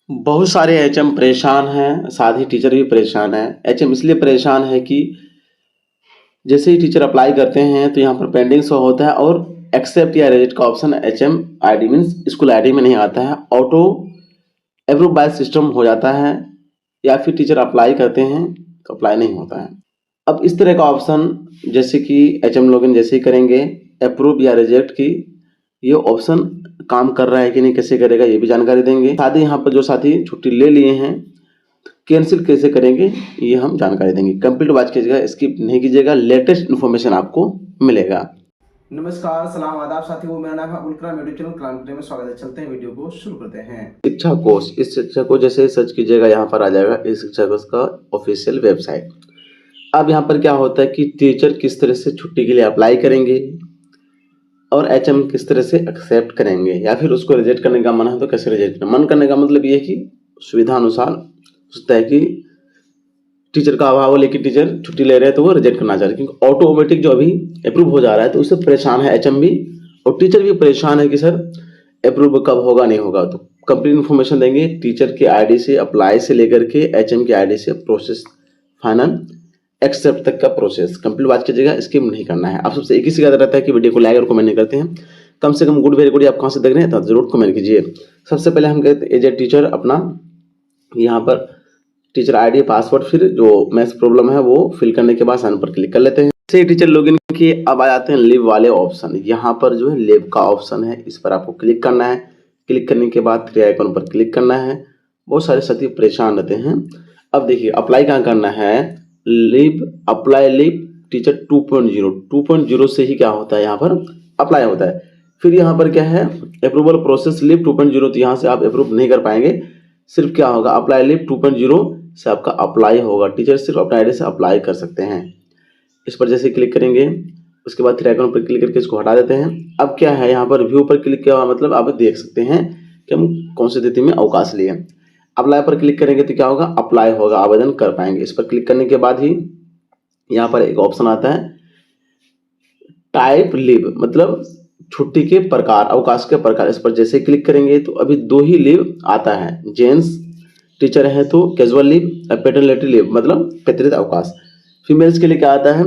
बहुत सारे एचएम परेशान हैं, साथ ही टीचर भी परेशान है। एचएम इसलिए परेशान है कि जैसे ही टीचर अप्लाई करते हैं तो यहाँ पर पेंडिंग शो होता है और एक्सेप्ट या रिजेक्ट का option HM ID means school ID में नहीं आता है, ऑटो अप्रूव बाय सिस्टम हो जाता है, या फिर टीचर अप्लाई करते हैं तो अप्लाई नहीं होता है। अब इस तरह का ऑप्शन जैसे कि एचएम लॉगिन जैसे ही करेंगे अप्रूव या रिजेक्ट की, ये ऑप्शन काम कर रहा है कि नहीं, कैसे करेगा ये भी जानकारी देंगे। साथ ही यहाँ पर जो साथी छुट्टी ले लिए हैं कैंसिल कैसे करेंगे ये हम जानकारी देंगे। कंप्लीट वॉच कीजिएगा, स्किप नहीं कीजिएगा, लेटेस्ट इन्फॉर्मेशन आपको मिलेगा। नमस्कार, सलाम, आदाब साथियों, मेरा नाम है अबुल कलाम, यूट्यूब चैनल कलाम में स्वागत है। चलते हैं वीडियो को शुरू करते हैं। शिक्षा कोष, इस शिक्षा को जैसे सर्च कीजिएगा यहाँ पर आ जाएगा इस शिक्षा कोष का ऑफिशियल वेबसाइट। अब यहाँ पर क्या होता है कि टीचर किस तरह से छुट्टी के लिए अप्लाई करेंगे और एचएम किस तरह से एक्सेप्ट करेंगे, या फिर उसको रिजेक्ट करने का मन है तो कैसे रिजेक्ट करना। मन करने का मतलब ये है कि सुविधा अनुसार सोचता है कि टीचर का अभाव हो लेकिन टीचर छुट्टी ले रहे हैं तो वो रिजेक्ट करना चाह रहे हैं, क्योंकि ऑटोमेटिक जो अभी अप्रूव हो जा रहा है तो उससे परेशान है एचएम भी और टीचर भी परेशान है कि सर अप्रूव कब होगा नहीं होगा। तो कंप्लीट इन्फॉर्मेशन देंगे टीचर के आईडी से अप्लाई से लेकर के एचएम के आईडी से प्रोसेस फाइनल एक्सेप्ट तक का प्रोसेस। कंप्लीट बात कीजिएगा, स्किप नहीं करना है। आप सबसे एक ही शिकायत रहता है कि वीडियो को लाइक और कमेंट नहीं करते हैं। कम से कम गुड वेरी गुड आप कहाँ से देख रहे हैं तो जरूर कमेंट कीजिए। सबसे पहले हम कहते हैं एज ए टीचर अपना यहाँ पर टीचर आईडी पासवर्ड फिर जो मैथ्स प्रॉब्लम है वो फिल करने के बाद साइन पर क्लिक कर लेते हैं। से टीचर लॉगिन किए अब आ जाते हैं लिव वाले ऑप्शन। यहाँ पर जो है लिव का ऑप्शन है, इस पर आपको क्लिक करना है। क्लिक करने के बाद थ्री आइकन पर क्लिक करना है। बहुत सारे साथी परेशान रहते हैं। अब देखिए अप्लाई कहाँ करना है, लिव अप्लाई लिव टीचर 2.0 2.0 से ही क्या होता है यहाँ पर अप्लाई होता है। फिर यहाँ पर क्या है अप्रूवल प्रोसेस लिव 2.0, तो यहाँ से आप अप्रूव नहीं कर पाएंगे। सिर्फ क्या होगा अप्लाई लिव 2.0 से आपका अप्लाई होगा। टीचर सिर्फ अपने आईडी से अप्लाई कर सकते हैं। इस पर जैसे क्लिक करेंगे उसके बाद थ्री आइकन पर क्लिक करके इसको हटा देते हैं। अब क्या है यहाँ पर व्यू पर क्लिक किया हुआ मतलब आप देख सकते हैं कि हम कौन सी तिथि में अवकाश लिए। अप्लाई पर क्लिक करेंगे तो क्या होगा अप्लाई होगा, आवेदन कर पाएंगे। इस पर क्लिक करने के बाद ही यहाँ पर एक ऑप्शन आता है टाइप लीव मतलब छुट्टी के प्रकार, अवकाश के प्रकार। इस पर जैसे क्लिक करेंगे तो अभी दो ही लीव आता है, जेंट्स टीचर है तो कैजुअल लीव, पैटर्निटी लीव मतलब पैतृत्व अवकाश। फीमेल्स के लिए क्या आता है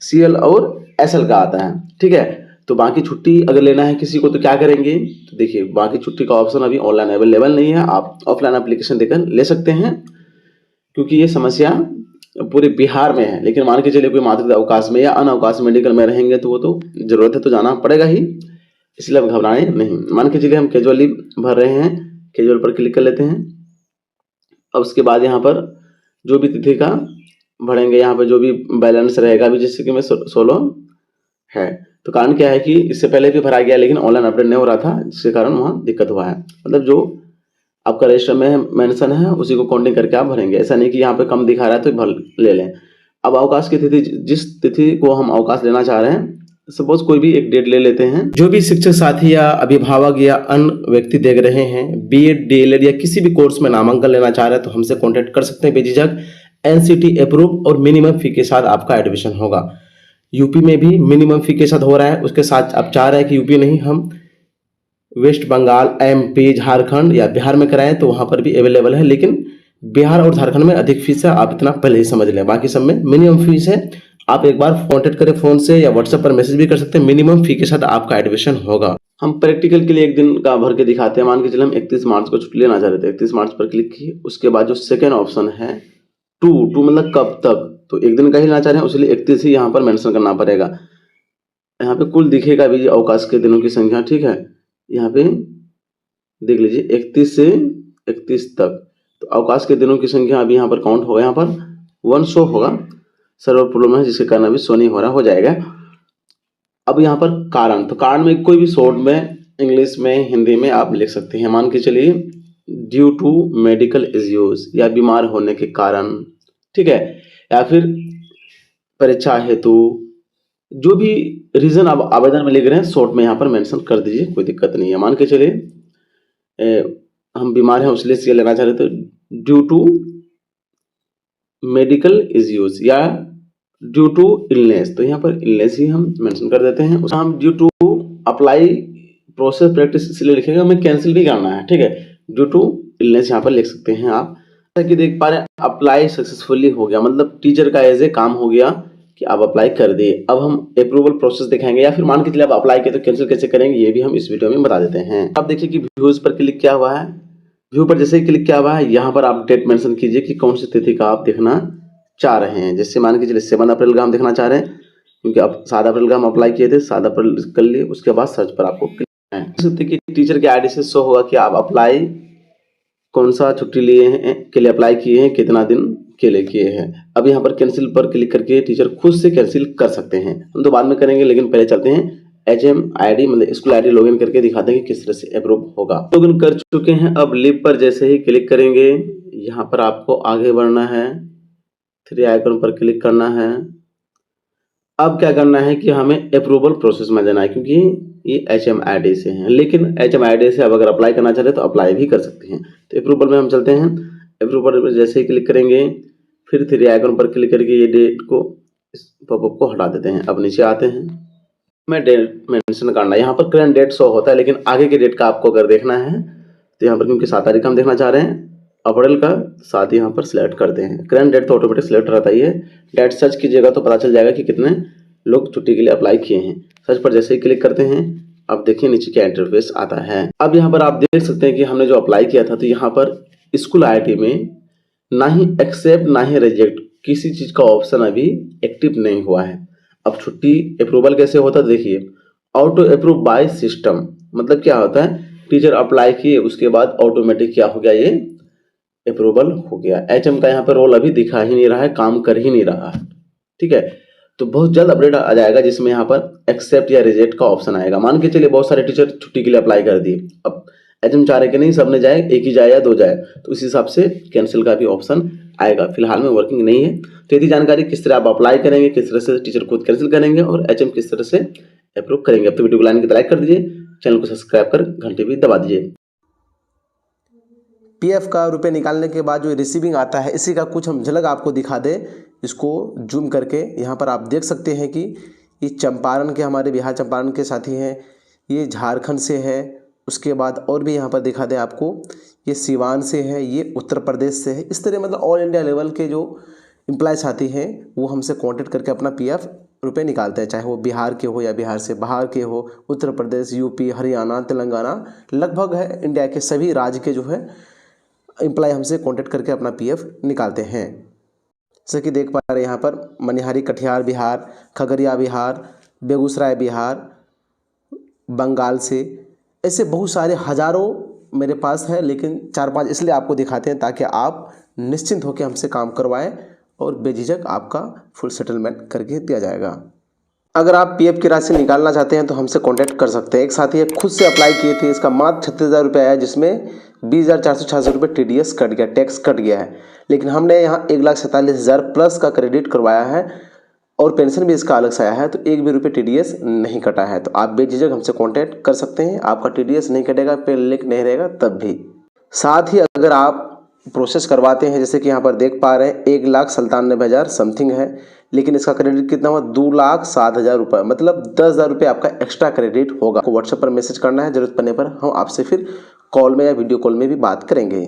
सीएल और एसएल का आता है, ठीक है। तो बाकी छुट्टी अगर लेना है किसी को तो क्या करेंगे, तो देखिए बाकी छुट्टी का ऑप्शन अभी ऑनलाइन अवेलेबल नहीं है, आप ऑफलाइन एप्लीकेशन देकर ले सकते हैं क्योंकि ये समस्या पूरे बिहार में है। लेकिन मान के चलिए कोई मातृत्व अवकाश में या अनअवकाश मेडिकल में रहेंगे तो वो तो जरूरत है तो जाना पड़ेगा ही, इसलिए अब घबराएं नहीं। मान के चलिए हम कैजुअल लीव भर रहे हैं, कैजुअल पर क्लिक कर लेते हैं। अब उसके बाद यहाँ पर जो भी तिथि का भरेंगे यहाँ पर जो भी बैलेंस रहेगा, अभी जैसे कि मैं 16 है तो कारण क्या है कि इससे पहले भी भरा गया लेकिन ऑनलाइन अपडेट नहीं हो रहा था जिसके कारण वहाँ दिक्कत हुआ है। मतलब जो आपका रजिस्टर में मेंशन है उसी को काउंटिंग करके आप भरेंगे, ऐसा नहीं कि यहाँ पे कम दिखा रहा है तो भर ले लें। अब अवकाश की तिथि, जिस तिथि को हम अवकाश लेना चाह रहे हैं सपोज कोई भी एक डेट ले लेते हैं। जो भी शिक्षक साथी या अभिभावक या अन्य व्यक्ति देख रहे हैं बीएड डीएलएड या किसी भी कोर्स में नामांकन लेना चाह रहे हैं तो हमसे कॉन्टेक्ट कर सकते हैं बेझिझक। एनसीटी अप्रूव और मिनिमम फी के साथ आपका एडमिशन होगा। यूपी में भी मिनिमम फी के साथ हो रहा है, उसके साथ आप चाह रहे हैं कि यूपी नहीं हम वेस्ट बंगाल एमपी झारखंड या बिहार में कराएं तो वहां पर भी अवेलेबल है, लेकिन बिहार और झारखंड में अधिक फीस है, आप इतना पहले ही समझ लें। बाकी सब में मिनिमम फीस है, आप एक बार कॉन्टेक्ट करें फोन से या व्हाट्सएप पर मैसेज भी कर सकते हैं। मिनिमम फी के साथ आपका एडमिशन होगा। हम प्रैक्टिकल के लिए एक दिन का भर के दिखाते हैं। मान के चले हम 31 मार्च को छुट्टी लेना चाह रहे थे, 31 मार्च पर क्लिक किए। उसके बाद जो सेकेंड ऑप्शन है टू मतलब कब तक, तो एक दिन का ही लेना चाह रहे हैं उसलिए 31 ही यहाँ पर मेंशन करना पड़ेगा। यहाँ पे कुल दिखेगा भी अवकाश के दिनों की संख्या, ठीक है। यहाँ पे देख लीजिए 31 से 31 तक, तो अवकाश के दिनों की संख्या अभी यहाँ पर काउंट होगा, यहाँ पर 1 शो होगा। सर्वर प्रॉब्लम है जिसके कारण अभी शो नहीं हो रहा, हो जाएगा। अब यहाँ पर कारण, तो कारण में कोई भी शॉर्ट में इंग्लिश में हिंदी में आप लिख सकते हैं। मान के चलिए ड्यू टू मेडिकल इश्यूज या बीमार होने के कारण, ठीक है, या फिर परीक्षा हेतु, जो भी रीजन आप आवेदन में लिख रहे हैं शॉर्ट में यहाँ पर मेंशन कर दीजिए, कोई दिक्कत नहीं है। मान के चलिए हम बीमार हैं उसलिए सी लेना चाह रहे थे ड्यू टू मेडिकल इश्यूज या ड्यू टू इलनेस, तो यहाँ पर इलनेस ही हम मेंशन कर देते हैं। हम due to apply process practice इसलिए लिखेंगे, हमें कैंसिल भी करना है, ठीक है। ड्यू टू इलनेस यहाँ पर लिख सकते हैं आप। जैसा कि देख पा रहे हैं अप्लाई सक्सेसफुली हो गया, मतलब टीचर का एज ए काम हो गया कि आप अप्लाई कर दिए। अब हम अप्रूवल प्रोसेस दिखाएंगे, या फिर मान के चलिए आप अप्लाई किए तो कैंसिल कैसे करेंगे ये भी हम इस वीडियो में बता देते हैं। आप देखिए कि व्यूज पर क्लिक किया हुआ है, व्यू पर जैसे ही क्लिक किया हुआ है यहाँ पर आप डेट मेंशन कीजिए कि कौन सी तिथि का आप देखना चाह रहे हैं। जैसे मान के चलिए 7 अप्रैल का हम देखना चाह रहे हैं, क्योंकि अब 7 अप्रैल का हम अप्लाई किए थे, 7 अप्रैल कर लिए। उसके बाद सर्च पर आपको क्लिक करना है। देख सकते हैं कि टीचर के आईडी से शो होगा कि आप अप्लाई कौन सा छुट्टी लिए हैं के लिए अप्लाई किए हैं, कितना दिन के लिए किए हैं। अब यहाँ पर कैंसिल पर क्लिक करके टीचर खुद से कैंसिल कर सकते हैं, हम तो बाद में करेंगे, लेकिन पहले चलते हैं HM ID मतलब स्कूल ID लॉगिन करके दिखाते हैं कि किस तरह से अप्रूव होगा। लॉगिन कर चुके हैं, अब लिव पर जैसे ही क्लिक करेंगे यहाँ पर आपको आगे बढ़ना है, 3 आइकन पर क्लिक करना है। अब क्या करना है कि हमें अप्रूवल प्रोसेस में जाना है, क्योंकि ये HM ID से हैं, लेकिन HM ID से अब अगर अप्लाई करना चाहते हैं तो अप्लाई भी कर सकते हैं। तो अप्रूवल में हम चलते हैं, अप्रूवल पर जैसे ही क्लिक करेंगे फिर 3 आइकन पर क्लिक करके ये डेट को इस पॉपअप को हटा देते हैं। अब नीचे आते हैं, मैं डेट मेंशन करना है, यहाँ पर करंट डेट शो होता है, लेकिन आगे के डेट का आपको अगर देखना है तो यहाँ पर क्योंकि 7 तारीख हम देखना चाह रहे हैं अप्रैल का, साथ ही यहाँ पर सिलेक्ट करते हैं। करंट डेट तो ऑटोमेटिक सिलेक्ट रहता ही है, डेट सर्च कीजिएगा तो पता चल जाएगा कि कितने लोग छुट्टी के लिए अप्लाई किए हैं। सर्च पर जैसे ही क्लिक करते हैं अब देखिए नीचे क्या इंटरफेस आता है। अब यहाँ पर आप देख सकते हैं कि हमने जो अप्लाई किया था तो यहाँ पर स्कूल ID में ना ही एक्सेप्ट ना ही रिजेक्ट किसी चीज का ऑप्शन अभी एक्टिव नहीं हुआ है। अब छुट्टी अप्रूवल कैसे होता है देखिए, ऑटो अप्रूव बाय सिस्टम, मतलब क्या होता है टीचर अप्लाई किए उसके बाद ऑटोमेटिक क्या हो गया, ये अप्रूवल हो गया। HM का यहाँ पर रोल अभी दिखा ही नहीं रहा है, काम कर ही नहीं रहा है, ठीक है। तो बहुत जल्द अपडेट आ जाएगा जिसमें यहाँ पर एक्सेप्ट या रिजेक्ट का ऑप्शन आएगा। मान के चलिए बहुत सारे टीचर छुट्टी के लिए अप्लाई कर दिए, अब HM चाह रहे कि नहीं सबने जाए, एक ही जाए या 2 जाए, तो इस हिसाब से कैंसिल का भी ऑप्शन आएगा। फिलहाल में वर्किंग नहीं है। तो यदि जानकारी किस तरह आप अप्लाई करेंगे, किस तरह से टीचर खुद कैंसिल करेंगे और HM किस तरह से अप्रूव करेंगे। अब तो वीडियो को लाइन की लाइक कर दीजिए, चैनल को सब्सक्राइब कर घंटे भी दबा दीजिए। PF का रुपए निकालने के बाद जो रिसीविंग आता है इसी का कुछ हम झलक आपको दिखा दे, इसको जूम करके। यहाँ पर आप देख सकते हैं कि ये चंपारण के, हमारे बिहार चंपारण के साथी हैं, ये झारखंड से है, उसके बाद और भी यहाँ पर दिखा दे आपको, ये सिवान से है, ये उत्तर प्रदेश से है। इस तरह मतलब ऑल इंडिया लेवल के जो एम्प्लॉय साथी हैं वो हमसे कांटेक्ट करके अपना PF रुपए निकालते हैं, चाहे वो बिहार के हो या बिहार से बाहर के हो, उत्तर प्रदेश, UP, हरियाणा, तेलंगाना, लगभग है इंडिया के सभी राज्य के जो है एम्प्लॉय हमसे कांटेक्ट करके अपना PF निकालते हैं। जैसे कि देख पा रहे हैं यहाँ पर मनिहारी कटिहार बिहार, खगड़िया बिहार, बेगूसराय बिहार, बंगाल से, ऐसे बहुत सारे हज़ारों मेरे पास है, लेकिन 4-5 इसलिए आपको दिखाते हैं ताकि आप निश्चिंत होकर हमसे काम करवाएं और बेझिझक आपका फुल सेटलमेंट करके दिया जाएगा। अगर आप PF की राशि निकालना चाहते हैं तो हमसे कांटेक्ट कर सकते हैं। एक साथी है खुद से अप्लाई किए थे, इसका मात्र 36,000 रुपये आया, जिसमें 20,466 रुपये TDS कट गया, टैक्स कट गया है। लेकिन हमने यहाँ 1,47,000 प्लस का क्रेडिट करवाया है और पेंशन भी इसका अलग से आया है, तो एक भी रुपये TDS नहीं कटा है। तो आप बेझिझक हमसे कांटेक्ट कर सकते हैं, आपका TDS नहीं कटेगा, पे लिंक नहीं रहेगा तब भी। साथ ही अगर आप प्रोसेस करवाते हैं, जैसे कि यहाँ पर देख पा रहे हैं 1,97,000 समथिंग है, लेकिन इसका क्रेडिट कितना हुआ 2,07,000 रुपये, मतलब 10,000 रुपये आपका एक्स्ट्रा क्रेडिट होगा। आपको व्हाट्सएप पर मैसेज करना है, जरूरत पड़ने पर हम आपसे फिर कॉल में या वीडियो कॉल में भी बात करेंगे।